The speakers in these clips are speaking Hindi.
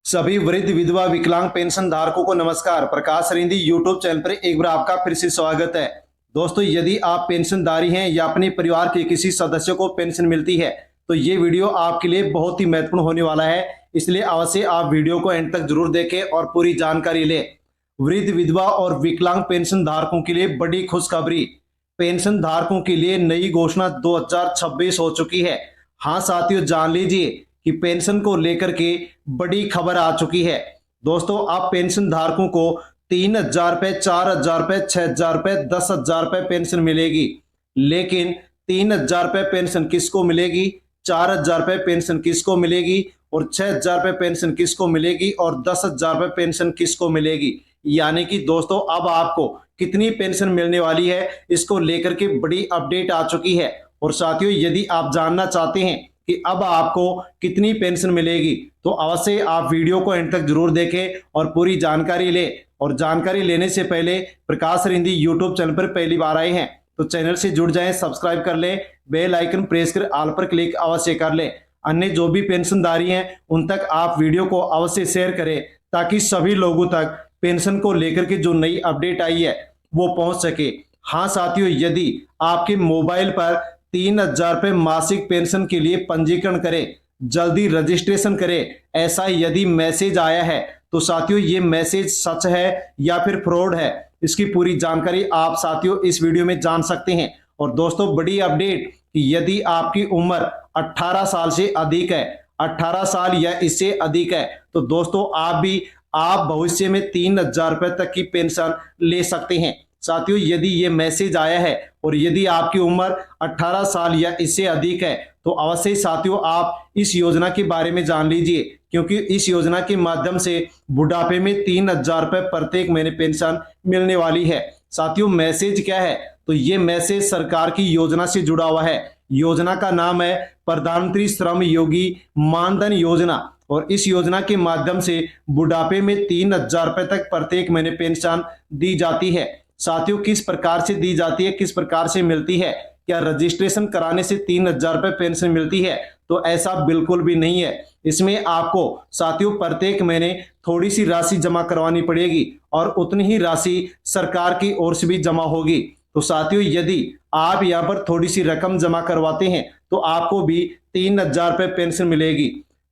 सभी वृद्ध विधवा विकलांग पेंशन धारकों को नमस्कार। प्रकाश रिंदी यूट्यूब चैनल पर एक बार आपका फिर से स्वागत है। दोस्तों, यदि आप पेंशनधारी हैं या अपने परिवार के किसी सदस्य को पेंशन मिलती है तो ये वीडियो आपके लिए बहुत ही महत्वपूर्ण होने वाला है, इसलिए अवश्य आप वीडियो को एंड तक जरूर देखें और पूरी जानकारी लें। वृद्ध विधवा और विकलांग पेंशन धारकों के लिए बड़ी खुशखबरी। पेंशन धारकों के लिए नई घोषणा 2026 हो चुकी है। हाँ साथियों, जान लीजिए कि पेंशन को लेकर के बड़ी खबर आ चुकी है। दोस्तों, अब पेंशन धारकों को 3,000 रुपए, 4,000 रुपए, 6,000 रुपए, 10,000 रुपए पेंशन मिलेगी। लेकिन 3,000 रुपए पेंशन किसको मिलेगी, 4,000 रुपए पेंशन किसको मिलेगी और 6,000 रुपए पेंशन किसको मिलेगी और 10,000 रुपए पेंशन किसको मिलेगी। यानी कि दोस्तों, अब आपको कितनी पेंशन मिलने वाली है, इसको लेकर के बड़ी अपडेट आ चुकी है। और साथियों, यदि आप जानना चाहते हैं कि अब आपको कितनी पेंशन मिलेगी तो अवश्य आप वीडियो को एंड तक जरूर देखें और पूरी जानकारी लें। और जानकारी लेने से पहले प्रकाश रिंदी यूट्यूब चैनल पर पहली बार आए हैं तो चैनल से जुड़ जाएं, सब्सक्राइब कर लें, बेल आइकन प्रेस कर ऑल पर क्लिक अवश्य कर लें। अन्य जो भी पेंशनधारी हैं उन तक आप वीडियो को अवश्य शेयर करें ताकि सभी लोगों तक पेंशन को लेकर के जो नई अपडेट आई है वो पहुंच सके। हाँ साथियों, यदि आपके मोबाइल पर 3,000 रुपए मासिक पेंशन के लिए पंजीकरण करें, जल्दी रजिस्ट्रेशन करें, ऐसा यदि मैसेज आया है तो साथियों ये मैसेज सच है या फिर फ्रॉड है, इसकी पूरी जानकारी आप साथियों इस वीडियो में जान सकते हैं। और दोस्तों, बड़ी अपडेट कि यदि आपकी उम्र 18 साल से अधिक है, 18 साल या इससे अधिक है तो दोस्तों आप भविष्य में 3,000 रुपए तक की पेंशन ले सकते हैं। साथियों, यदि ये मैसेज आया है और यदि आपकी उम्र 18 साल या इससे अधिक है तो अवश्य साथियों आप इस योजना के बारे में जान लीजिए, क्योंकि इस योजना के माध्यम से बुढ़ापे में 3,000 रुपए प्रत्येक महीने पेंशन मिलने वाली है। साथियों, मैसेज क्या है, तो ये मैसेज सरकार की योजना से जुड़ा हुआ है। योजना का नाम है प्रधानमंत्री श्रम योगी मानधन योजना और इस योजना के माध्यम से बुढ़ापे में 3,000 रुपए तक प्रत्येक महीने पेंशन दी जाती है। साथियों, किस प्रकार से दी जाती है, किस प्रकार से मिलती है, क्या रजिस्ट्रेशन कराने से 3,000 रुपए पेंशन मिलती है, तो ऐसा बिल्कुल भी नहीं है। इसमें आपको साथियों प्रत्येक महीने थोड़ी सी राशि जमा करवानी पड़ेगी और उतनी ही राशि सरकार की ओर से भी जमा होगी। तो साथियों, यदि आप यहाँ पर थोड़ी सी रकम जमा करवाते हैं तो आपको भी 3,000 रुपए पेंशन मिलेगी।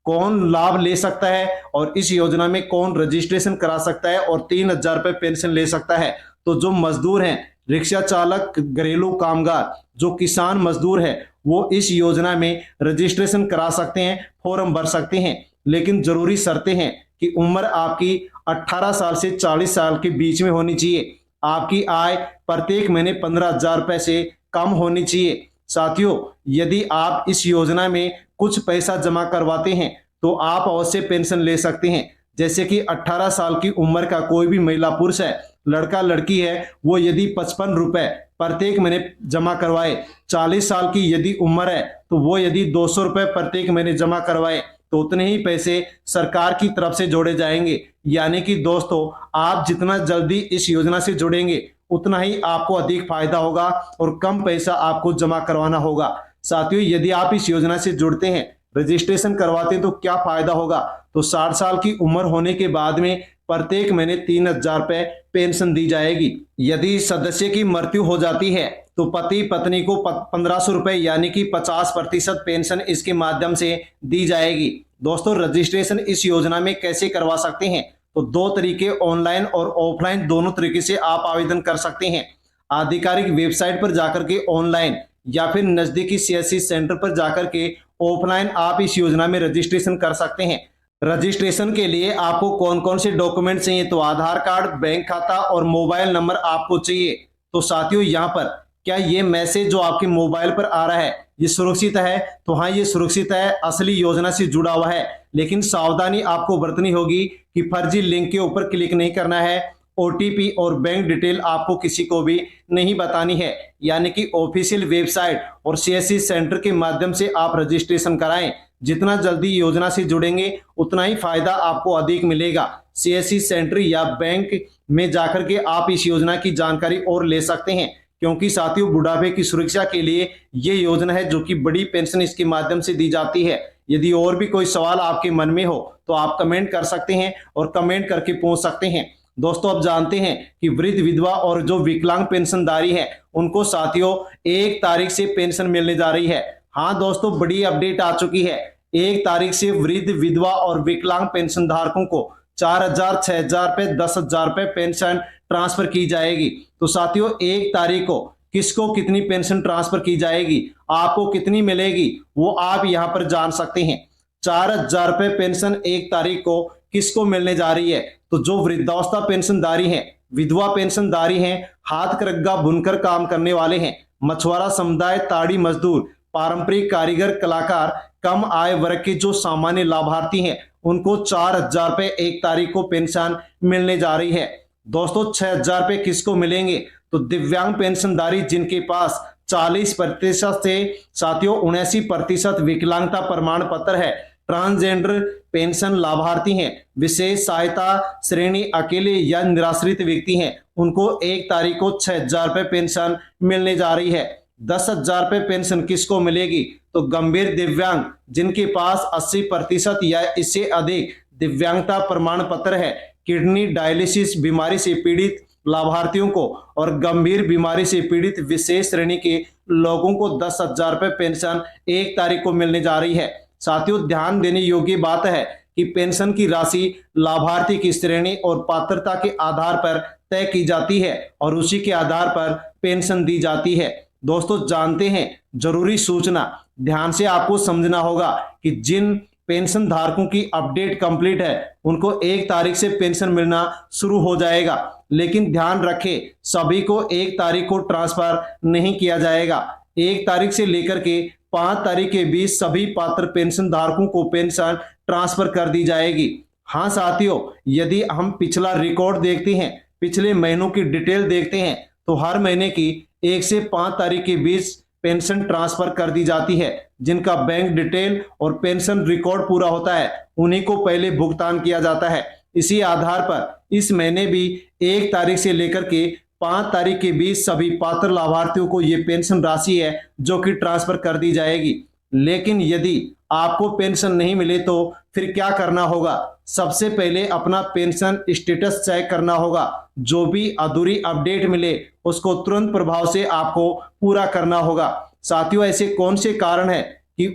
कौन लाभ ले सकता है और इस योजना में कौन रजिस्ट्रेशन करा सकता है और 3,000 रुपए पेंशन ले सकता है, तो जो मजदूर हैं, रिक्शा चालक, घरेलू कामगार, जो किसान मजदूर है वो इस योजना में रजिस्ट्रेशन करा सकते हैं, फॉर्म भर सकते हैं। लेकिन जरूरी शर्तें हैं कि उम्र आपकी 18 साल से 40 साल के बीच में होनी चाहिए, आपकी आय प्रत्येक महीने 15,000 रुपए से कम होनी चाहिए। साथियों, यदि आप इस योजना में कुछ पैसा जमा करवाते हैं तो आप अवश्य पेंशन ले सकते हैं। जैसे कि 18 साल की उम्र का कोई भी महिला पुरुष है, लड़का लड़की है, वो यदि 55 रुपए प्रत्येक महीने जमा करवाए, 40 साल की यदि उम्र है तो वो यदि 200 रुपए प्रत्येक महीने जमा करवाए तो उतने ही पैसे सरकार की तरफ से जोड़े जाएंगे। यानी कि दोस्तों, आप जितना जल्दी इस योजना से जुड़ेंगे उतना ही आपको अधिक फायदा होगा और कम पैसा आपको जमा करवाना होगा। साथियों, यदि आप इस योजना से जुड़ते हैं, रजिस्ट्रेशन करवाते हैं तो क्या फायदा होगा, तो 60 साल की उम्र होने के बाद में प्रत्येक महीने 3,000 रुपए पेंशन दी जाएगी। यदि सदस्य की मृत्यु हो जाती है तो पति पत्नी को 1,500 रुपए यानी कि 50% पेंशन इसके माध्यम से दी जाएगी। दोस्तों, रजिस्ट्रेशन इस योजना में कैसे करवा सकते हैं, तो दो तरीके, ऑनलाइन और ऑफलाइन, दोनों तरीके से आप आवेदन कर सकते हैं। आधिकारिक वेबसाइट पर जाकर के ऑनलाइन या फिर नजदीकी सीएससी सेंटर पर जाकर के ऑफलाइन आप इस योजना में रजिस्ट्रेशन कर सकते हैं। रजिस्ट्रेशन के लिए आपको कौन कौन से डॉक्यूमेंट चाहिए, तो आधार कार्ड, बैंक खाता और मोबाइल नंबर आपको चाहिए। तो साथियों, यहाँ पर क्या ये मैसेज जो आपके मोबाइल पर आ रहा है ये सुरक्षित है, तो हाँ ये सुरक्षित है, असली योजना से जुड़ा हुआ है। लेकिन सावधानी आपको बरतनी होगी कि फर्जी लिंक के ऊपर क्लिक नहीं करना है, ओटीपी और बैंक डिटेल आपको किसी को भी नहीं बतानी है। यानी कि ऑफिशियल वेबसाइट और सीएससी सेंटर के माध्यम से आप रजिस्ट्रेशन कराएं। जितना जल्दी योजना से जुड़ेंगे उतना ही फायदा आपको अधिक मिलेगा। सीएससी सेंटर या बैंक में जाकर के आप इस योजना की जानकारी और ले सकते हैं, क्योंकि साथियों बुढ़ापे की सुरक्षा के लिए ये योजना है जो कि बड़ी पेंशन इसके माध्यम से दी जाती है। यदि और भी कोई सवाल आपके मन में हो तो आप कमेंट कर सकते हैं और कमेंट करके पूछ सकते हैं। दोस्तों अब जानते हैं कि वृद्ध विधवा और जो विकलांग पेंशनधारी है उनको साथियों 1 तारीख से पेंशन मिलने जा रही है। हाँ दोस्तों, बड़ी अपडेट आ चुकी है। 1 तारीख से वृद्ध विधवा और विकलांग पेंशन धारकों को 4,000, 6,000 रुपए, 10,000 रुपए पेंशन ट्रांसफर की जाएगी। तो साथियों 1 तारीख को किसको कितनी पेंशन ट्रांसफर की जाएगी, आपको कितनी मिलेगी, वो आप यहां पर जान सकते हैं। 4,000 रुपए पेंशन 1 तारीख को किसको मिलने जा रही है, तो जो वृद्धावस्था पेंशनधारी हैं, विधवा पेंशनधारी हैं, हाथ करग्गा बुनकर काम करने वाले हैं, मछुआरा समुदाय, ताड़ी मजदूर, पारंपरिक कारीगर, कलाकार, कम आय वर्ग के जो सामान्य लाभार्थी हैं उनको 4,000 रुपए 1 तारीख को पेंशन मिलने जा रही है। दोस्तों 6,000 रुपए किसको मिलेंगे, तो दिव्यांग पेंशनधारी जिनके पास 40% से साथियों 79% विकलांगता प्रमाण पत्र है, ट्रांसजेंडर पेंशन लाभार्थी हैं, विशेष सहायता श्रेणी अकेले या निराश्रित व्यक्ति हैं, उनको 1 तारीख को 6,000 रुपए पेंशन मिलने जा रही है। 10,000 रुपए पेंशन किसको मिलेगी, तो गंभीर दिव्यांग जिनके पास 80% या इससे अधिक दिव्यांगता प्रमाण पत्र है, किडनी डायलिसिस बीमारी से पीड़ित लाभार्थियों को और गंभीर बीमारी से पीड़ित विशेष श्रेणी के लोगों को 10,000 रुपए पेंशन 1 तारीख को मिलने जा रही है। साथियों ध्यान देने योग्य बात है कि पेंशन की राशि लाभार्थी की श्रेणी और पात्रता के आधार पर तय की जाती है और उसी के आधार पर पेंशन दी जाती है। दोस्तों जानते हैं जरूरी सूचना, ध्यान से आपको समझना होगा कि जिन पेंशन धारकों की अपडेट कंप्लीट है उनको 1 तारीख से पेंशन मिलना शुरू हो जाएगा, लेकिन ध्यान रखें सभी को 1 तारीख को ट्रांसफर नहीं किया जाएगा। 1 तारीख से लेकर के 5 तारीख के बीच सभी पात्र पेंशन धारकों को पेंशन ट्रांसफर कर दी जाएगी। हाँ साथियों, यदि हम पिछला रिकॉर्ड देखते हैं, पिछले महीनों की डिटेल देखते हैं, तो हर महीने की 1 से 5 तारीख के बीच पेंशन ट्रांसफर कर दी जाती है। जिनका बैंक डिटेल और पेंशन रिकॉर्ड पूरा होता है उन्हीं को पहले भुगतान किया जाता है। इसी आधार पर इस महीने भी 1 तारीख से लेकर के 5 तारीख के बीच सभी पात्र लाभार्थियों को ये पेंशन राशि है जो कि ट्रांसफर कर दी जाएगी। लेकिन यदि आपको पेंशन नहीं मिले तो फिर क्या करना होगा, सबसे पहले अपना पेंशन स्टेटस चेक करना होगा। जो भी अधूरी अपडेट मिले उसको तुरंत प्रभाव से आपको पूरा करना होगा। साथियों ऐसे कौन से कारण है कि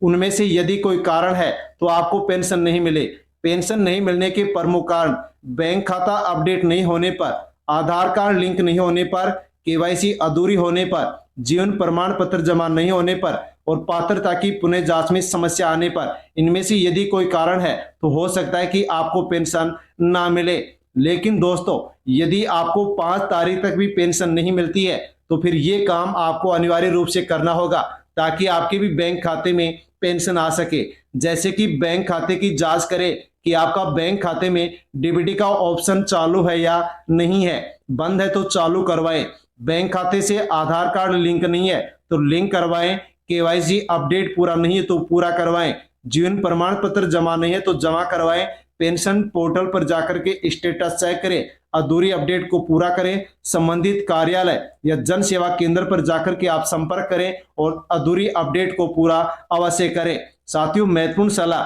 उनमें से यदि कोई कारण है तो आपको पेंशन नहीं मिले। पेंशन नहीं मिलने के प्रमुख कारण बैंक खाता अपडेट नहीं होने पर, आधार कार्ड लिंक नहीं होने पर, केवाईसी अधूरी होने पर, जीवन प्रमाण पत्र जमा नहीं होने पर और पात्रता की पुनः जांच में समस्या आने पर, इनमें से यदि कोई कारण है तो हो सकता है कि आपको पेंशन ना मिले। लेकिन दोस्तों यदि आपको 5 तारीख तक भी पेंशन नहीं मिलती है तो फिर ये काम आपको अनिवार्य रूप से करना होगा ताकि आपके भी बैंक खाते में पेंशन आ सके। जैसे कि बैंक खाते की जांच करें कि आपका बैंक खाते में डीबीटी का ऑप्शन चालू है या नहीं है, बंद है तो चालू करवाएं। बैंक खाते से आधार कार्ड लिंक नहीं है तो लिंक करवाएं। केवाईसी अपडेट पूरा नहीं है तो पूरा करवाएं। जीवन प्रमाण पत्र जमा नहीं है तो जमा करवाएं। पेंशन पोर्टल पर जाकर के स्टेटस चेक करें, अधूरी अपडेट को पूरा करें। संबंधित कार्यालय या जन सेवा केंद्र पर जाकर के आप संपर्क करें और अधूरी अपडेट को पूरा अवश्य करें। साथियों महत्वपूर्ण सलाह,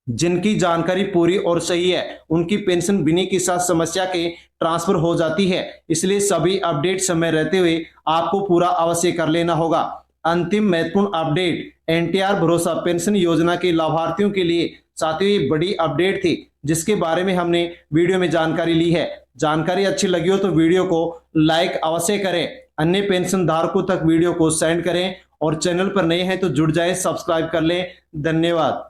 जिनकी जानकारी पूरी और सही है उनकी पेंशन बिना किसी समस्या के ट्रांसफर हो जाती है, इसलिए सभी अपडेट समय रहते हुए आपको पूरा अवश्य कर लेना होगा। अंतिम महत्वपूर्ण अपडेट एनटीआर भरोसा पेंशन योजना के लाभार्थियों के लिए साथियों ये बड़ी अपडेट थी जिसके बारे में हमने वीडियो में जानकारी ली है। जानकारी अच्छी लगी हो तो वीडियो को लाइक अवश्य करें, अन्य पेंशन धारकों तक वीडियो को सेंड करें और चैनल पर नए हैं तो जुड़ जाए, सब्सक्राइब कर लें। धन्यवाद।